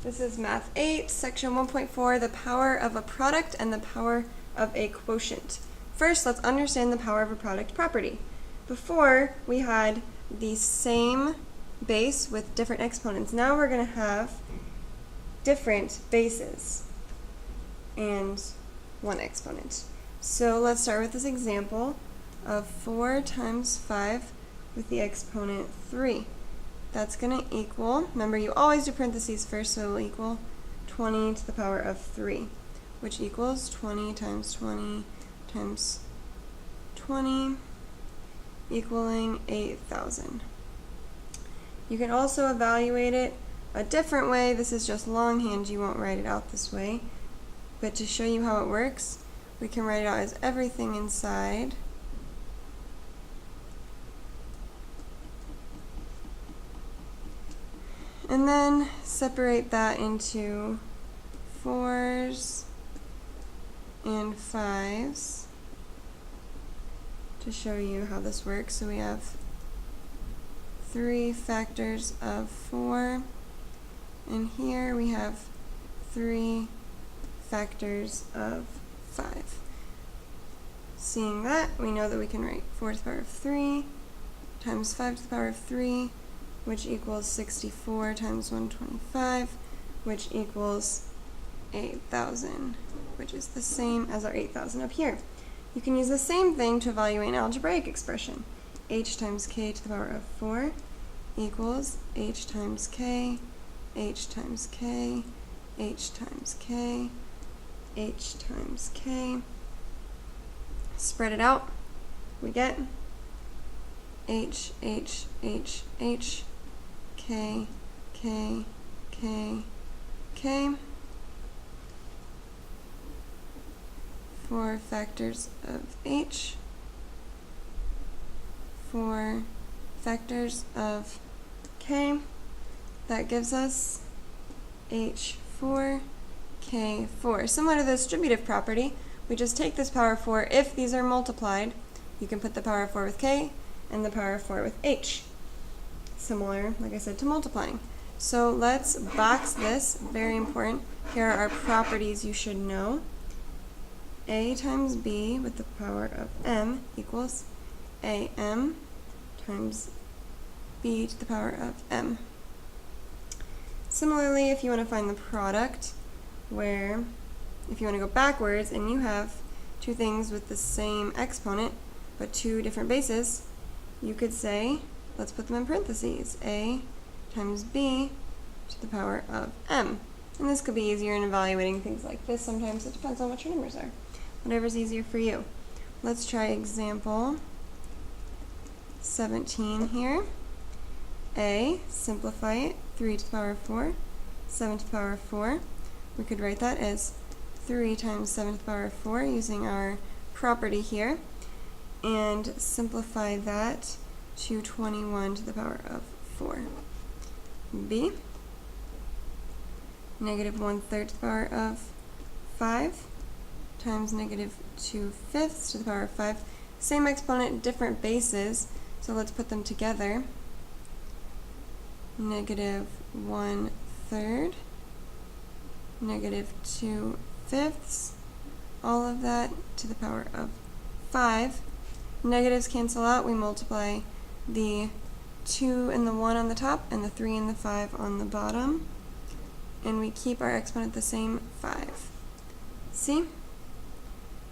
This is Math 8, Section 1.4, the power of a product and the power of a quotient. First, let's understand the power of a product property. Before, we had the same base with different exponents. Now we're going to have different bases and one exponent. So let's start with this example of 4 times 5 with the exponent 3. That's going to equal, remember you always do parentheses first, so it will equal 20 to the power of 3, which equals 20 times 20 times 20, equaling 8,000. You can also evaluate it a different way. This is just longhand, you won't write it out this way. But to show you how it works, we can write it out as everything inside and then separate that into 4s and 5s to show you how this works. So we have 3 factors of 4, and here we have 3 factors of 5. Seeing that, we know that we can write 4 to the power of 3 times 5 to the power of 3, which equals 64 times 125, which equals 8,000, which is the same as our 8,000 up here. You can use the same thing to evaluate an algebraic expression. H times k to the power of 4 equals h times k, h times k, h times k, h times k. Spread it out, we get h, h, h, h, k, k, k, k. 4 factors of h, 4 factors of k. That gives us h4, k4. Similar to the distributive property, we just take this power of 4. If these are multiplied, you can put the power of 4 with k and the power of 4 with h. Similar, like I said, to multiplying. So let's box this, very important. Here are our properties you should know. A times b with the power of m equals am times b to the power of m. Similarly, if you want to find the product, where if you want to go backwards and you have two things with the same exponent but two different bases, you could say, let's put them in parentheses, a times b to the power of m. And this could be easier in evaluating things like this. Sometimes it depends on what your numbers are. Whatever's easier for you. Let's try example 17 here. A, simplify it, 3 to the power of 4, 7 to the power of 4. We could write that as 3 times 7 to the power of 4 using our property here, and simplify that to 21 to the power of 4. B, negative 1/3 to the power of 5 times negative 2/5 to the power of 5. Same exponent, different bases, so let's put them together. Negative 1/3, negative 2/5, all of that to the power of 5. Negatives cancel out, we multiply the 2 and the 1 on the top and the 3 and the 5 on the bottom, and we keep our exponent the same, 5. See?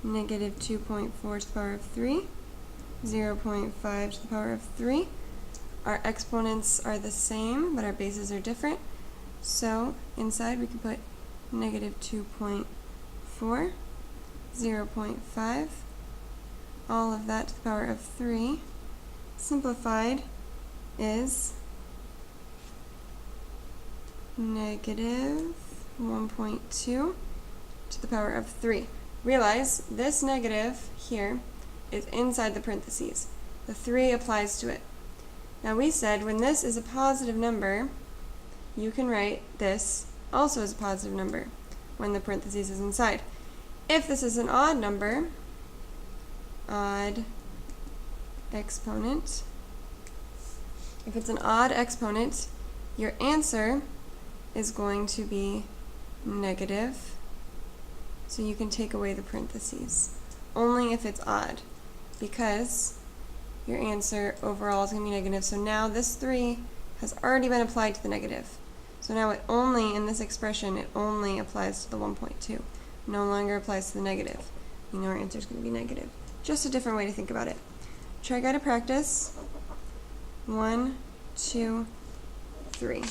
Negative 2.4 to the power of 3, 0.5 to the power of 3. Our exponents are the same, but our bases are different. So inside we can put negative 2.4, 0.5, all of that to the power of 3. Simplified is negative 1.2 to the power of 3. Realize this negative here is inside the parentheses. The 3 applies to it. Now we said when this is a positive number, you can write this also as a positive number when the parentheses is inside. If this is an odd number, odd exponent, if it's an odd exponent, your answer is going to be negative, so you can take away the parentheses. Only if it's odd, because your answer overall is going to be negative. So now this 3 has already been applied to the negative. So now it only, in this expression, it only applies to the 1.2. No longer applies to the negative. You know our answer is going to be negative. Just a different way to think about it. Try guided practice. 1, 2, 3.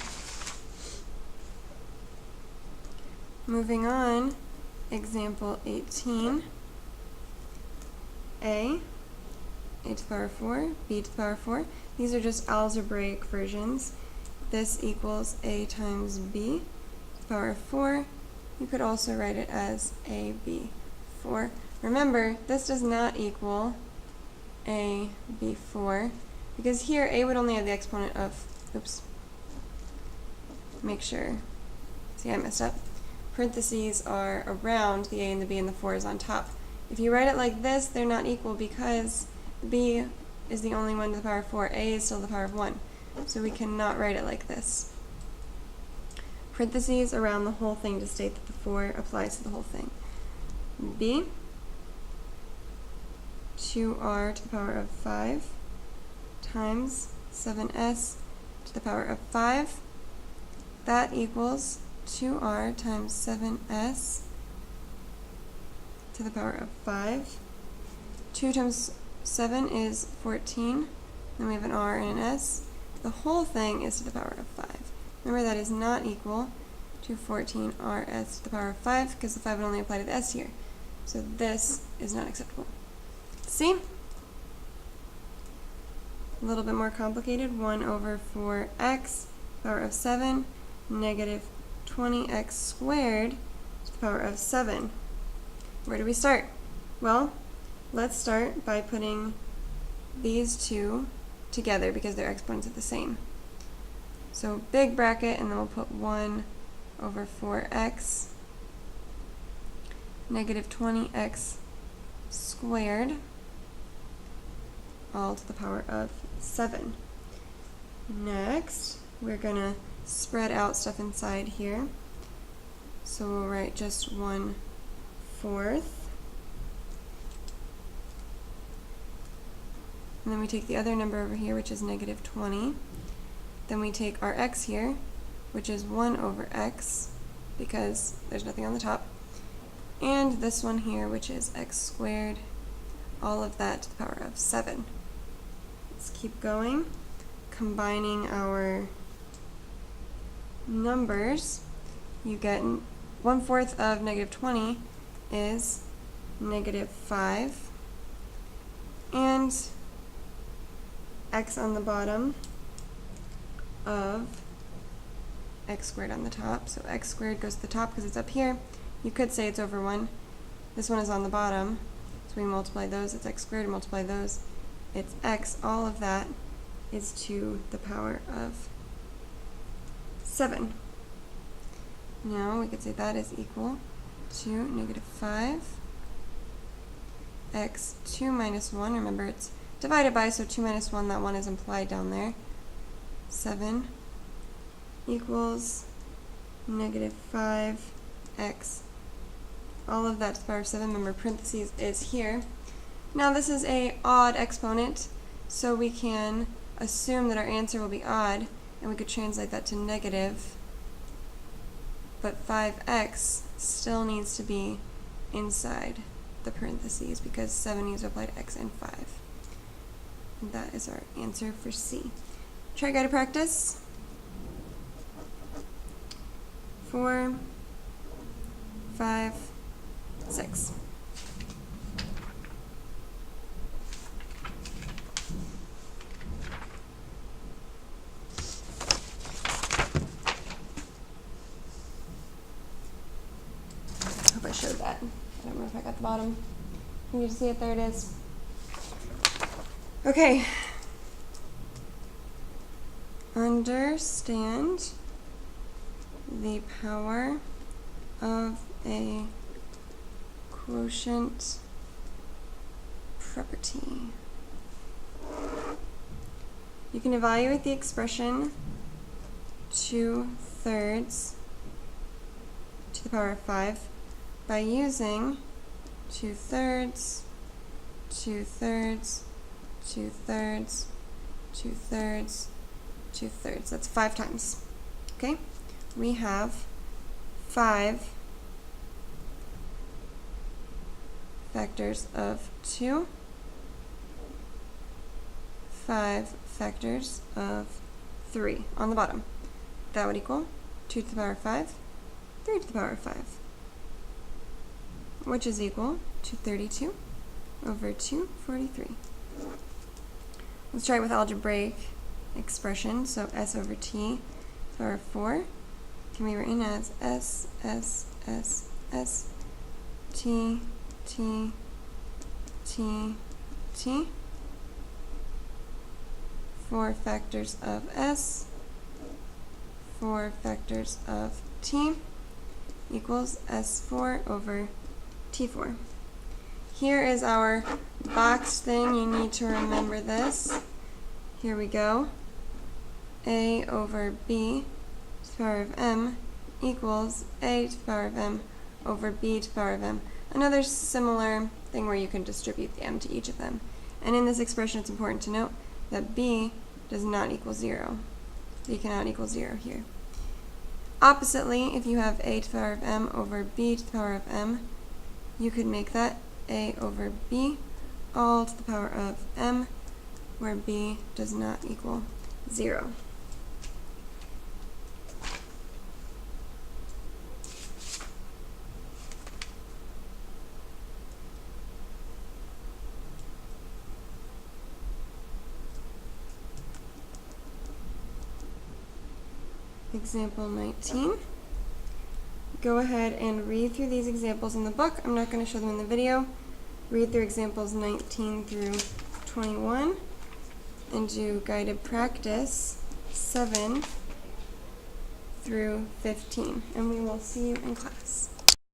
Moving on, example 18. A to the power 4, b to the power 4. These are just algebraic versions. This equals a times b to the power of 4. You could also write it as ab4. Remember, this does not equal ab4, because here a would only have the exponent of, make sure, see I messed up. Parentheses are around the a and the b and the 4 is on top. If you write it like this, they're not equal because b is the only one to the power of 4. A is still the power of 1. So we cannot write it like this. Parentheses around the whole thing to state that the 4 applies to the whole thing. B, 2r to the power of 5 times 7s to the power of 5. That equals 2r times 7s to the power of 5. 2 times 7 is 14. Then we have an r and an s. The whole thing is to the power of 5. Remember, that is not equal to 14rs to the power of 5, because the 5 would only apply to the s here. So this is not acceptable. See? A little bit more complicated. 1 over 4x power of 7, negative 20x squared to the power of 7. Where do we start? Well, let's start by putting these two together because their exponents are the same. So big bracket, and then we'll put 1 over 4x, negative 20x squared, all to the power of 7. Next, we're going to spread out stuff inside here. So we'll write just 1/4. And then we take the other number over here, which is negative 20. Then we take our x here, which is 1 over x, because there's nothing on the top. And this one here, which is x squared, all of that to the power of 7. Let's keep going. Combining our numbers, you get 1/4 of negative 20 is negative 5. And x on the bottom of x squared on the top. So x squared goes to the top because it's up here. You could say it's over 1. This one is on the bottom. So we multiply those. It's x squared. Multiply those. It's x. All of that is to the power of 7. Now we could say that is equal to negative 5 x 2 minus 1. Remember, it's divided by, so 2 minus 1, that 1 is implied down there. 7 equals negative 5x. All of that to the power of 7. Remember, parentheses is here. Now this is an odd exponent, so we can assume that our answer will be odd, and we could translate that to negative. But 5x still needs to be inside the parentheses because 7 needs to apply to x and 5. And that is our answer for C. Try guided practice. 4, 5, 6. Hope I showed that. I don't remember if I got the bottom. Can you see it? There it is. Okay. Understand the power of a quotient property. You can evaluate the expression 2 thirds to the power of 5 by using 2 thirds, 2 thirds, 2 thirds, 2 thirds, 2 thirds. That's 5 times. Okay? We have 5 factors of 2, 5 factors of 3 on the bottom. That would equal 2 to the power of 5, 3 to the power of 5, which is equal to 32 over 243. Let's try it with algebraic expression. So s over t to the power of 4 can be written as s t t t t. 4 factors of s, 4 factors of t equals s4 over t4. Here is our boxed thing. You need to remember this. Here we go. A over b to the power of m equals a to the power of m over b to the power of m. Another similar thing where you can distribute the m to each of them. And in this expression, it's important to note that b does not equal 0. B cannot equal 0 here. Oppositely, if you have a to the power of m over b to the power of m, you could make that a over b all to the power of m, where b does not equal 0. Example 19. Go ahead and read through these examples in the book. I'm not going to show them in the video. Read through examples 19 through 21 and do guided practice 7 through 15. And we will see you in class.